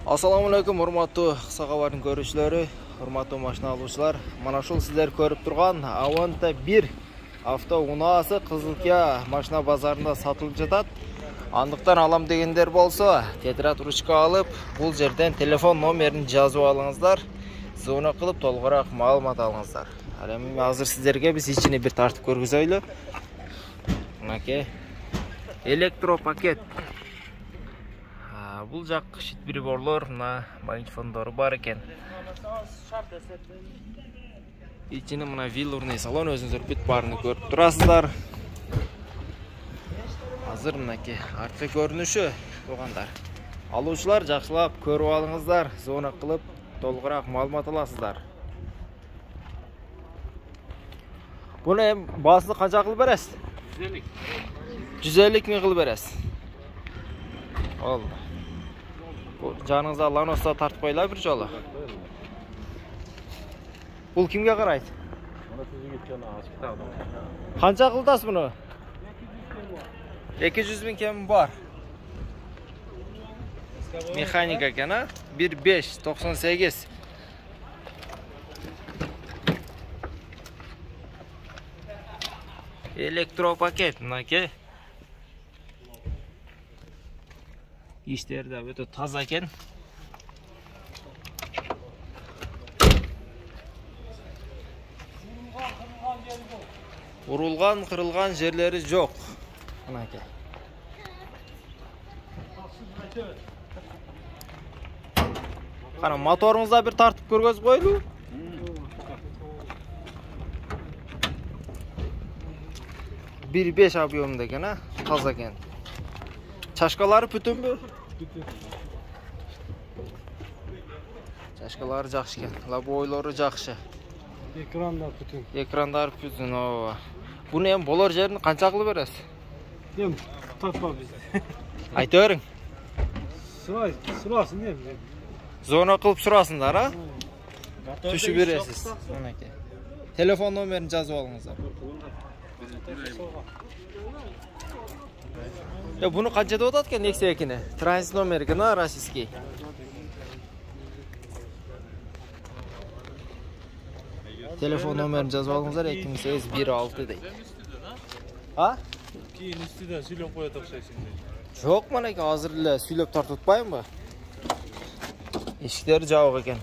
Assalamu alaikum, урматтуу кыска кабардын көрүүчүлөрү, урматтуу машина алуучулар. Мана ушул сиздер көрүп турган Avanta 1 авто унаасы Кызылкия машина базарында сатылып жатат. Андыктан алам дегендер болсо, тетират ручка алып, бул жерден телефон номерин жазып алыңыздар. Звонок кылып толугураак маалымат алыңыздар. Ал эми азыр сиздерге биз ичини бир тартып көргүзөйлү. Мынакей электропакет. Бул жак шит приборлор, мына магнитофондору бар экен. Ичине мына велюрный салон, өзүңүздөр бүт баарын көрүп турасыздар. Азыр мынакей артқы көрүнүшү туугандар. Алуучулар жакшылап көрүп алыңыздар, звонок кылып толугураак маалымат аласыздар. Буну эми баасы канча кылып бересиз? 150 миң кылып бересиз. Ол. Жаныңызда Ланоста тартып койла бир жолу. Бул кимге карайт? Канча кылдасыз буну? 200 миң кем бар. Механика экен, а? 1598. Электропакет, мынакей. İşleri de böyle tazaken. Vurulgan, kırılgan yerleri yok. Mınakey. Qana motorumuzda bir tartib ko'rgöz qo'ylu. 1.5 объемда ekan, ha? Toza ekan. Çaşkaları bütün mü? Çaşkaları жақшы ekan. Laboylары жақшы. Ekranlar bütün. Ekranlar bütün. Bunu hem bolor jerini qancha qilib berasiz? Dem, tapma biz. Aytavering. Surasin dem. Zona qilib surasınlar, ha? Tushib berasiz. Mınakey. Telefon nomerini жазып alыңызlar. Ya bunu qancha deb o'tadi ekan Nexia ekini? Transit nomeri ekan, rossiyskiy. Telefon nomerini жазып alыңызlar, 2816 deydi. Ha? Keyin üstüden söylep qo'ya to'xshaysiz. Yo'q, mana aka, hozir söylep tartib o'tmaymi? Eshiklar javob ekan.